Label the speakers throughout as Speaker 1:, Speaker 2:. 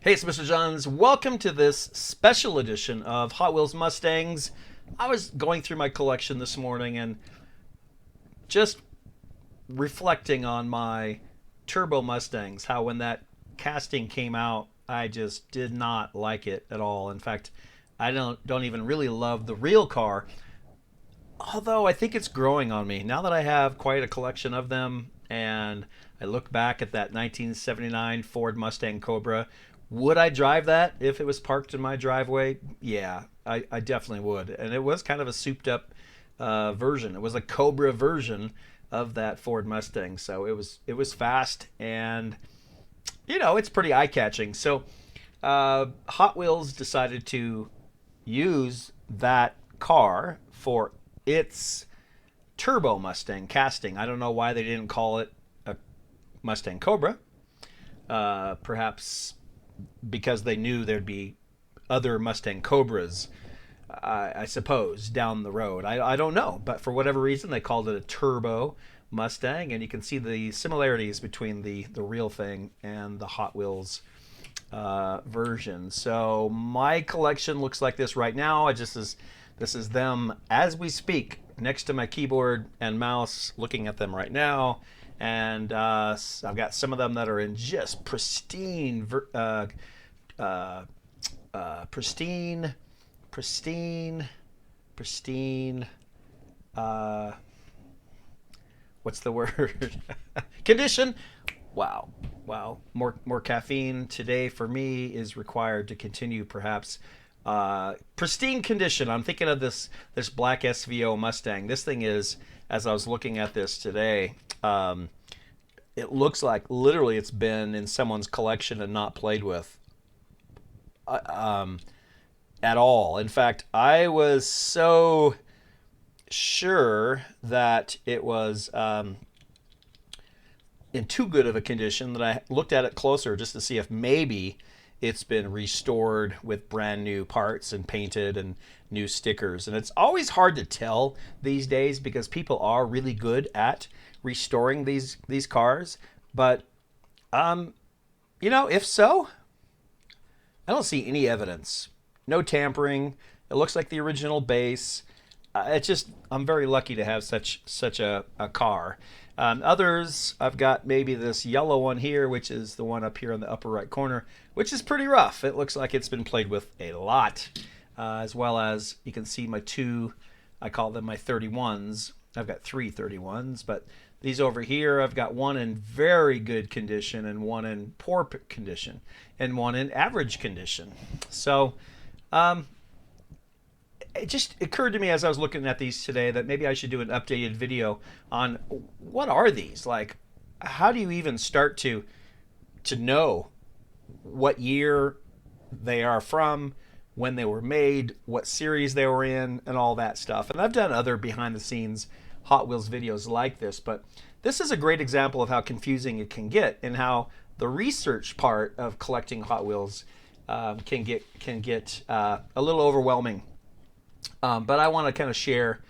Speaker 1: Hey, it's Mr. Johns. Welcome to this special edition of Hot Wheels Mustangs. I was going through my collection this morning and just reflecting on my Turbo Mustangs, how when that casting came out, I just did not like it at all. In fact, I don't even really love the real car, although I think it's growing on me now that I have quite a collection of them. And I look back at that 1979 Ford Mustang Cobra. Would I drive that if it was parked in my driveway? Yeah, I definitely would. And it was kind of a souped up version. It was a Cobra version of that Ford Mustang. So it was fast, and it's pretty eye catching. So Hot Wheels decided to use that car for its Turbo Mustang casting. I don't know why they didn't call it a Mustang Cobra. Perhaps because they knew there'd be other Mustang Cobras, I suppose, down the road. I don't know, but for whatever reason, they called it a Turbo Mustang, and you can see the similarities between the real thing and the Hot Wheels version. So my collection looks like this right now. This is them as we speak, next to my keyboard and mouse, looking at them right now. And I've got some of them that are in just pristine, pristine. What's the word? Condition. Wow. More caffeine today for me is required to continue, perhaps. Pristine condition. I'm thinking of this black SVO Mustang. This thing is, as I was looking at this today, it looks like literally it's been in someone's collection and not played with at all. In fact, I was so sure that it was in too good of a condition that I looked at it closer just to see if maybe it's been restored with brand new parts and painted and new stickers. And it's always hard to tell these days because people are really good at restoring these cars. But if so, I don't see any evidence. No tampering. It looks like the original base. I'm very lucky to have such a car. Others, I've got maybe this yellow one here, which is the one up here in the upper right corner, which is pretty rough. It looks like it's been played with a lot, as well as you can see my two, I call them my 31s. I've got three 31s, but these over here, I've got one in very good condition and one in poor condition and one in average condition. So it just occurred to me as I was looking at these today that maybe I should do an updated video on what are these? Like, how do you even start to know what year they are from, when they were made, what series they were in, and all that stuff. And I've done other behind the scenes Hot Wheels videos like this, but this is a great example of how confusing it can get and how the research part of collecting Hot Wheels can get a little overwhelming. But I want to kind of share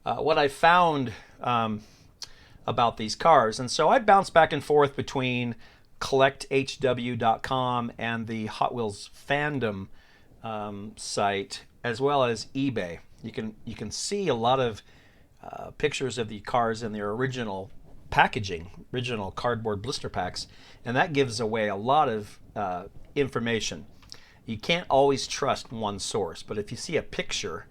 Speaker 1: what I found about these cars. And so I bounce back and forth between collecthw.com and the Hot Wheels fandom site, as well as eBay. You can see a lot of pictures of the cars in their original packaging, original cardboard blister packs, and that gives away a lot of information. You can't always trust one source, but if you see a picture,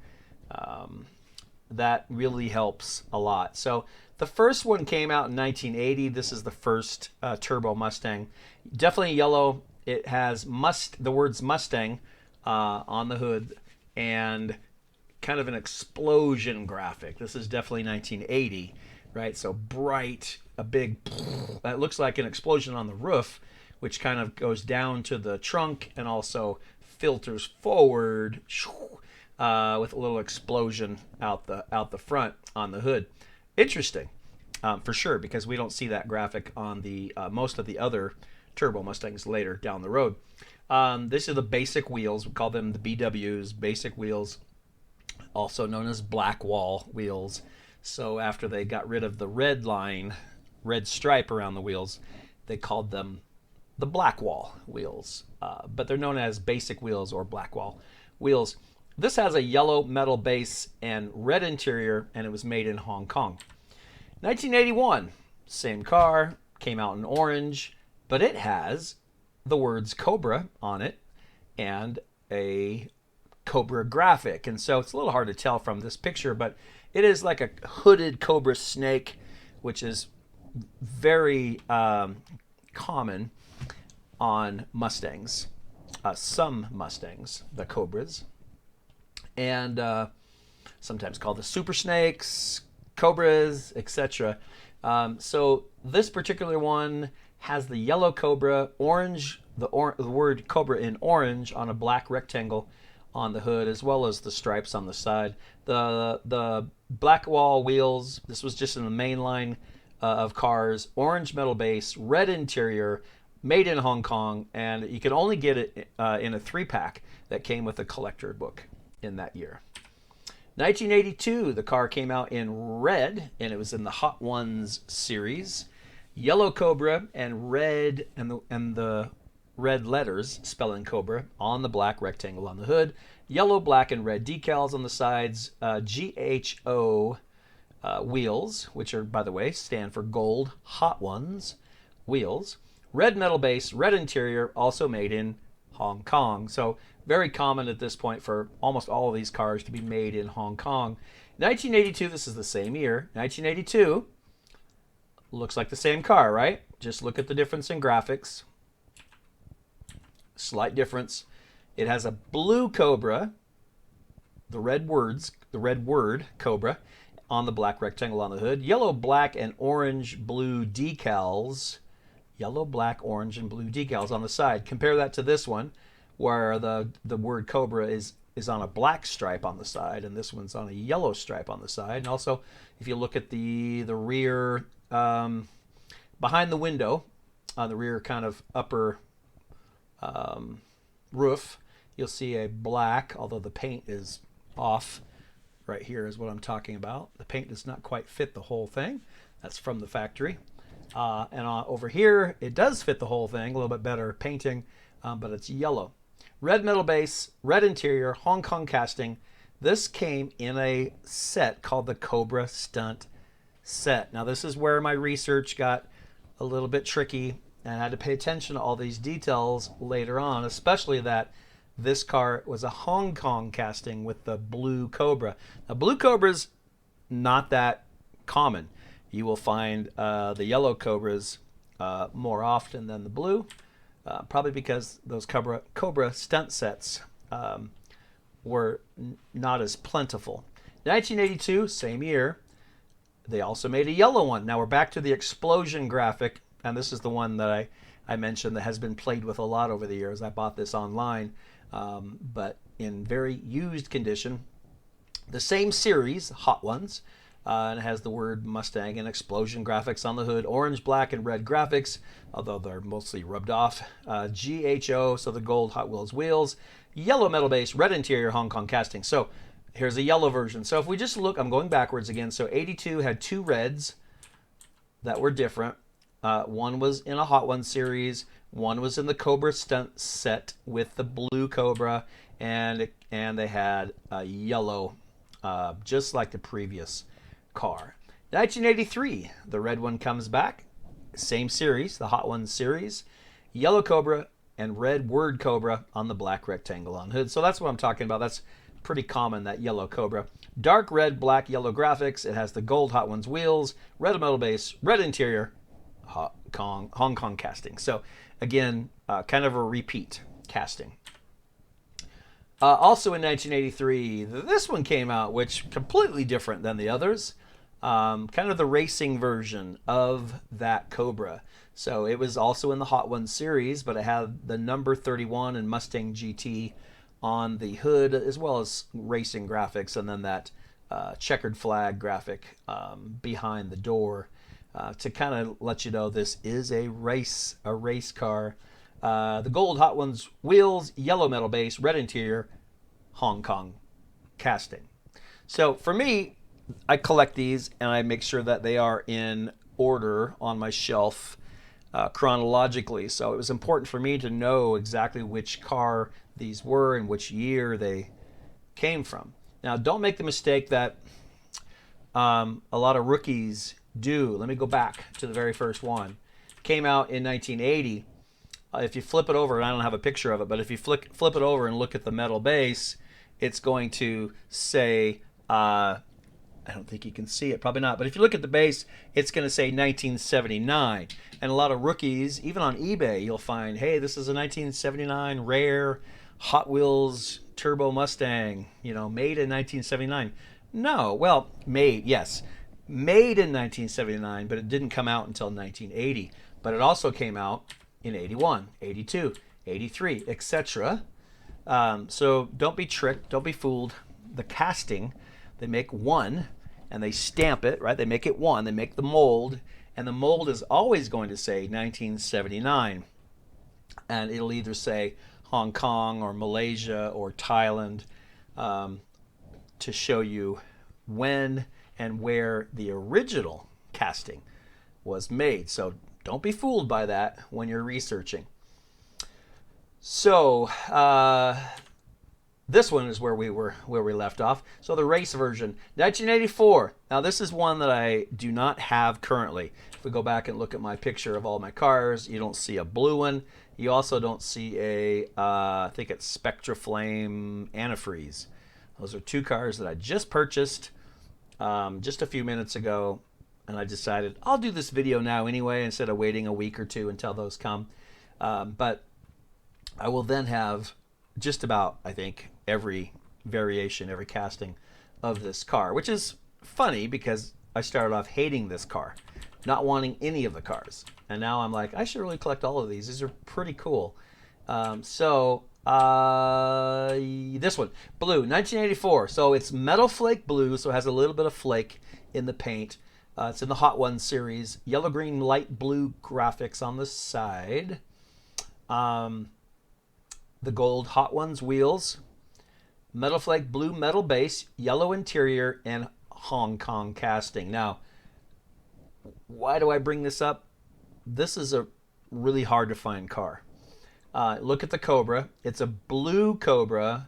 Speaker 1: that really helps a lot. So the first one came out in 1980. This is the first Turbo Mustang. Definitely yellow. It has the words Mustang on the hood and kind of an explosion graphic. This is definitely 1980, right? So bright, a big, that looks like an explosion on the roof, which kind of goes down to the trunk and also filters forward with a little explosion out the front on the hood. Interesting, for sure, because we don't see that graphic on the most of the other Turbo Mustangs later down the road. These are the basic wheels. We call them the BWs, basic wheels, also known as black wall wheels. So after they got rid of the red stripe around the wheels, they called them the Blackwall wheels, but they're known as basic wheels or Blackwall wheels. This has a yellow metal base and red interior, and it was made in Hong Kong. 1981, same car, came out in orange, but it has the words Cobra on it and a Cobra graphic. And so it's a little hard to tell from this picture, but it is like a hooded Cobra snake, which is very common on Mustangs. Some Mustangs, the Cobras, and sometimes called the Super Snakes, Cobras, etc. So this particular one has the yellow Cobra, orange, the word Cobra in orange on a black rectangle on the hood, as well as the stripes on the side. The Blackwall wheels, this was just in the main line of cars, orange metal base, red interior, made in Hong Kong, and you could only get it in a 3-pack that came with a collector book in that year. 1982, the car came out in red, and it was in the Hot Ones series. Yellow Cobra and red, and the red letters spelling Cobra on the black rectangle on the hood. Yellow, black, and red decals on the sides. GHO wheels, which are, by the way, stand for Gold Hot Ones wheels. Red metal base, red interior, also made in Hong Kong. So very common at this point for almost all of these cars to be made in Hong Kong. 1982, this is the same year. 1982, looks like the same car, right? Just look at the difference in graphics. Slight difference. It has a blue Cobra, the red word Cobra, on the black rectangle on the hood. Yellow, black, and orange, blue decals. Yellow, black, orange, and blue decals on the side. Compare that to this one, where the word Cobra is on a black stripe on the side, and this one's on a yellow stripe on the side. And also, if you look at the rear, behind the window, on the rear kind of upper roof, you'll see a black, although the paint is off. Right here is what I'm talking about. The paint does not quite fit the whole thing. That's from the factory. Over here, it does fit the whole thing, a little bit better painting, but it's yellow. Red metal base, red interior, Hong Kong casting. This came in a set called the Cobra Stunt Set. Now, this is where my research got a little bit tricky, and I had to pay attention to all these details later on, especially that this car was a Hong Kong casting with the blue Cobra. Now, blue Cobra's not that common. You will find the yellow Cobras more often than the blue, probably because those Cobra stunt sets were not as plentiful. 1982, same year, they also made a yellow one. Now we're back to the explosion graphic, and this is the one that I mentioned that has been played with a lot over the years. I bought this online, but in very used condition. The same series, Hot Ones, and it has the word Mustang and explosion graphics on the hood, orange, black, and red graphics, although they're mostly rubbed off. GHO, so the gold Hot Wheels wheels, yellow metal base, red interior, Hong Kong casting. So here's a yellow version. So if we just look, I'm going backwards again. So 82 had two reds that were different. One was in a Hot Ones series. One was in the Cobra stunt set with the blue Cobra, and they had a yellow, just like the previous car. 1983, the red one comes back. Same series, the Hot Ones series. Yellow Cobra and red word Cobra on the black rectangle on hood. So that's what I'm talking about. That's pretty common, that yellow Cobra. Dark red, black, yellow graphics. It has the gold Hot Ones wheels, red metal base, red interior, Hong Kong casting. So again, kind of a repeat casting. Also in 1983, this one came out, which completely different than the others. Kind of the racing version of that Cobra. So it was also in the Hot Ones series, but it had the number 31 and Mustang GT on the hood, as well as racing graphics, and then that checkered flag graphic behind the door to kind of let you know this is a race car. The gold Hot Ones wheels, yellow metal base, red interior, Hong Kong casting. So for me, I collect these and I make sure that they are in order on my shelf. chronologically. So it was important for me to know exactly which car these were and which year they came from. Now, don't make the mistake that a lot of rookies do. Let me go back to the very first one. Came out in 1980. If you flip it over, and I don't have a picture of it, but if you flip it over and look at the metal base, it's going to say, I don't think you can see it, probably not, but if you look at the base, it's going to say 1979. And a lot of rookies, even on eBay, you'll find, hey, this is a 1979 rare Hot Wheels Turbo Mustang, made in 1979. No, well, yes, made in 1979, but it didn't come out until 1980. But it also came out in 81, 82, 83, etc. So don't be tricked, don't be fooled. The casting, they make one and they stamp it, right? They make it one, they make the mold, and the mold is always going to say 1979. And it'll either say Hong Kong or Malaysia or Thailand, to show you when and where the original casting was made. So don't be fooled by that when you're researching. So this one is where we left off. So the race version, 1984. Now this is one that I do not have currently. If we go back and look at my picture of all my cars, you don't see a blue one. You also don't see a, I think it's Spectra Flame Antifreeze. Those are two cars that I just purchased just a few minutes ago, and I decided I'll do this video now anyway instead of waiting a week or two until those come. But I will then have just about, I think, every variation, every casting of this car, which is funny because I started off hating this car, not wanting any of the cars. And now I'm like, I should really collect all of these. These are pretty cool. This one, blue, 1984. So it's metal flake blue, so it has a little bit of flake in the paint. It's in the Hot Ones series. Yellow, green, light blue graphics on the side. The gold Hot Ones wheels. Metal flake blue metal base, yellow interior, and Hong Kong casting. Now, why do I bring this up? This is a really hard to find car. Look at the Cobra. It's a blue Cobra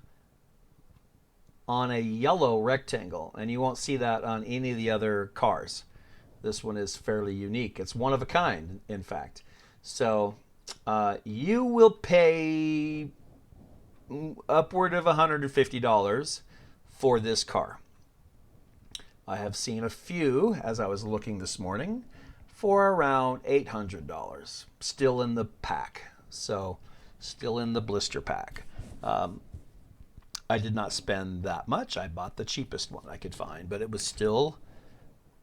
Speaker 1: on a yellow rectangle, and you won't see that on any of the other cars. This one is fairly unique. It's one of a kind, in fact. So you will pay upward of $150 for this car. I have seen a few, as I was looking this morning, for around $800. Still in the pack. So still in the blister pack. I did not spend that much. I bought the cheapest one I could find, but it was still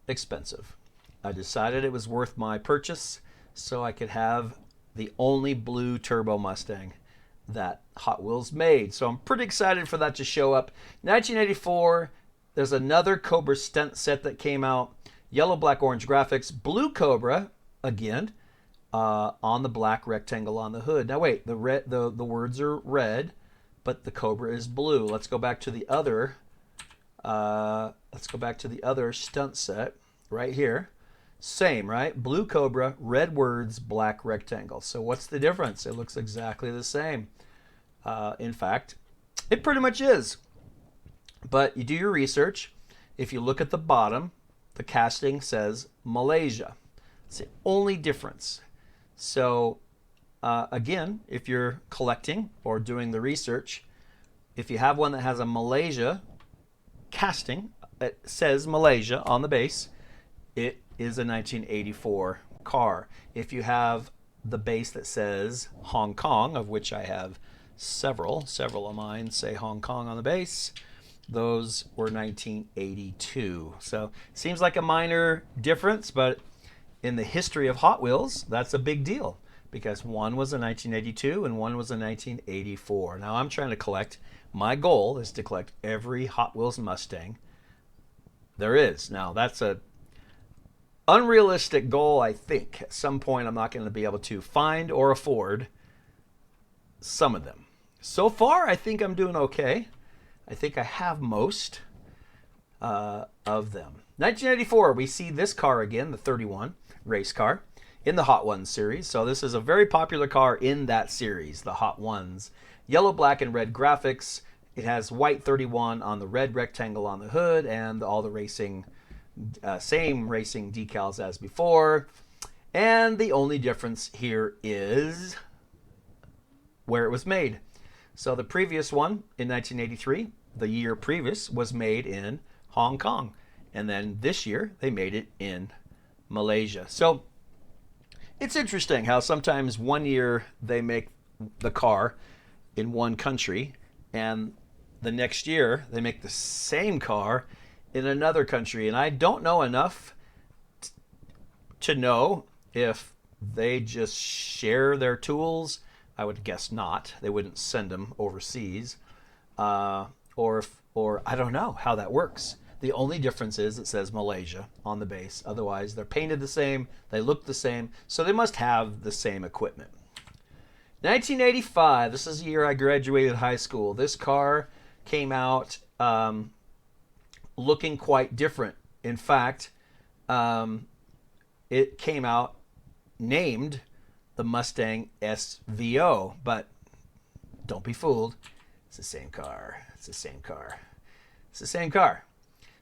Speaker 1: expensive. I decided it was worth my purchase so I could have the only blue turbo Mustang that Hot Wheels made. So I'm pretty excited for that to show up. 1984, there's another Cobra stunt set that came out. Yellow, black, orange graphics. Blue Cobra, again, on the black rectangle on the hood. Now wait, the words are red, but the Cobra is blue. Let's go back to the other. Stunt set right here. Same, right? Blue Cobra, red words, black rectangle. So what's the difference? It looks exactly the same. In fact, it pretty much is. But you do your research. If you look at the bottom, the casting says Malaysia. It's the only difference. So again, if you're collecting or doing the research, if you have one that has a Malaysia casting, it says Malaysia on the base, it is a 1984 car. If you have the base that says Hong Kong, of which I have several of mine say Hong Kong on the base, those were 1982. So seems like a minor difference, but in the history of Hot Wheels, that's a big deal because one was a 1982 and one was a 1984. Now I'm trying to collect, my goal is to collect every Hot Wheels Mustang there is. Now that's a unrealistic goal, I think. At some point I'm not going to be able to find or afford some of them. So far, I think I'm doing okay. I think I have most of them. 1984, we see this car again, the 31 race car. in the Hot Ones series. So this is a very popular car in that series, the Hot Ones. Yellow, black, and red graphics. It has white 31 on the red rectangle on the hood, and all the same racing decals as before. And the only difference here is where it was made. So the previous one in 1983, the year previous, was made in Hong Kong. And then this year, they made it in Malaysia. So it's interesting how sometimes one year they make the car in one country, and the next year they make the same car in another country. And I don't know enough to know if they just share their tools. I would guess not. They wouldn't send them overseas, or I don't know how that works. The only difference is it says Malaysia on the base. Otherwise, they're painted the same. They look the same, so they must have the same equipment. 1985. This is the year I graduated high school. This car came out looking quite different. In fact, it came out named the Mustang SVO, but don't be fooled. It's the same car. It's the same car. It's the same car.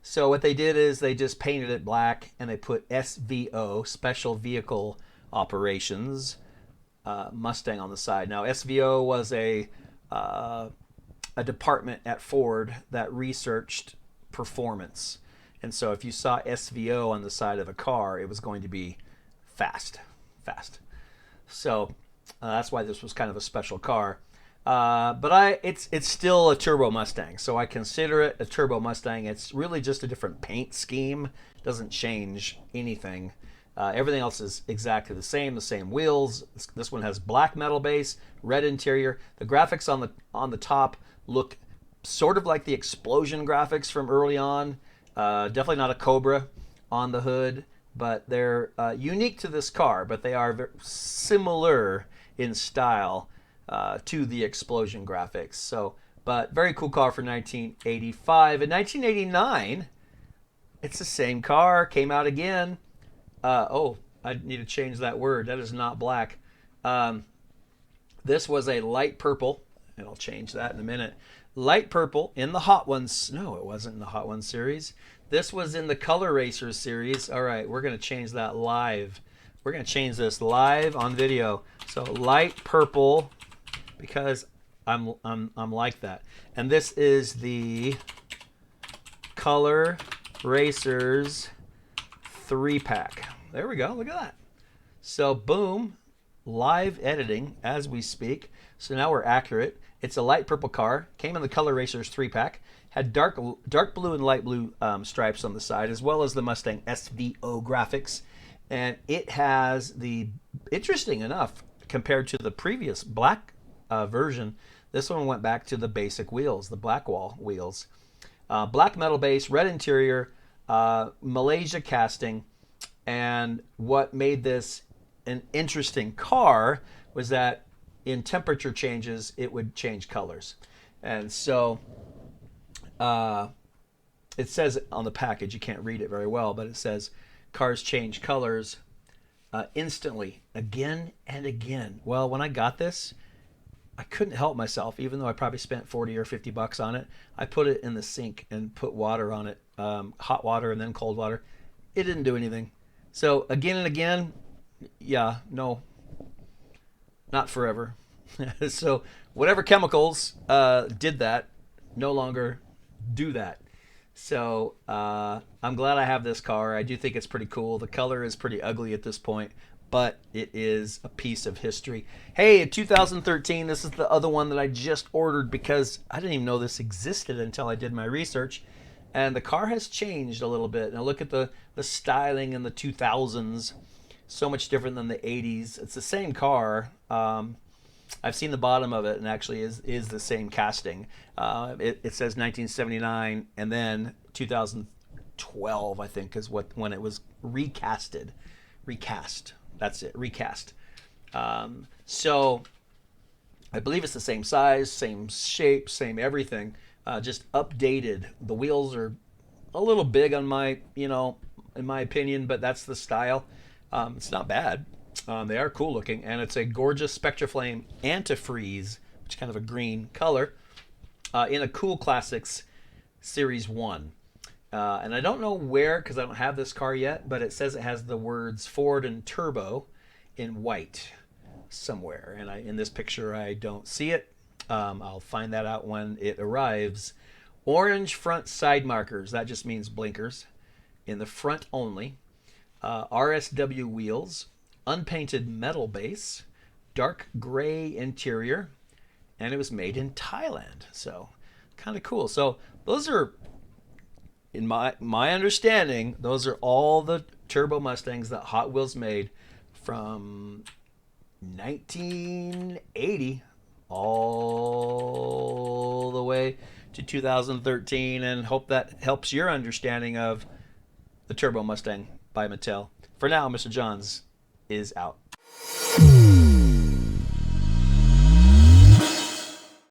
Speaker 1: So what they did is they just painted it black and they put SVO, Special Vehicle Operations Mustang, on the side. Now SVO was a department at Ford that researched performance. And so if you saw SVO on the side of a car, it was going to be fast. So that's why this was kind of a special car. But it's still a turbo Mustang, so I consider it a turbo Mustang. It's really just a different paint scheme. It doesn't change anything. Everything else is exactly the same wheels. This one has black metal base, red interior. The graphics on the top look sort of like the explosion graphics from early on. Definitely not a Cobra on the hood, but they're unique to this car, but they are very similar in style to the explosion graphics. So, but very cool car for 1985. In 1989, it's the same car, came out again. I need to change that word. That is not black. This was a light purple, and I'll change that in a minute. Light purple in the Hot Ones. No, it wasn't in the Hot Ones series. This was in the Color Racers series. All right, we're going to change that live. We're going to change this live on video. So light purple, because I'm like that. And this is the Color Racers 3-pack. There we go. Look at that. So boom, live editing as we speak. So now we're accurate. It's a light purple car. Came in the Color Racers 3-pack. Had dark blue and light blue stripes on the side, as well as the Mustang SVO graphics. And it has the, interesting enough, compared to the previous black version, this one went back to the basic wheels, the black wall wheels. Black metal base, red interior, Malaysia casting. And what made this an interesting car was that in temperature changes, it would change colors. And so it says on the package, you can't read it very well, but it says cars change colors instantly, again and again. Well, when I got this, I couldn't help myself, even though I probably spent 40 or 50 bucks on it. I put it in the sink and put water on it, hot water and then cold water. It didn't do anything. So again and again, yeah, no, not forever. So whatever chemicals did that no longer do that. So I'm glad I have this car. I do think it's pretty cool. The color is pretty ugly at this point, but it is a piece of history. Hey, in 2013, this is the other one that I just ordered because I didn't even know this existed until I did my research. And the car has changed a little bit. Now look at the styling in the 2000s. So much different than the 80s. It's the same car. I've seen the bottom of it, and actually is the same casting. It says 1979, and then 2012, I think, is when it was recast. That's it, recast. So I believe it's the same size, same shape, same everything. Just updated. The wheels are a little big on my, in my opinion, but that's the style. It's not bad. They are cool looking, and it's a gorgeous Spectraflame antifreeze, which is kind of a green color, in a Cool Classics Series 1. And I don't know where, because I don't have this car yet, but it says it has the words Ford and Turbo in white somewhere. And in this picture, I don't see it. I'll find that out when it arrives. Orange front side markers. That just means blinkers. In the front only. RSW wheels. Unpainted metal base. Dark gray interior. And it was made in Thailand. So, kind of cool. So, those are, in my understanding, those are all the Turbo Mustangs that Hot Wheels made from 1980 all the way to 2013, and hope that helps your understanding of the Turbo Mustang by Mattel. For now, Mr. Johns is out.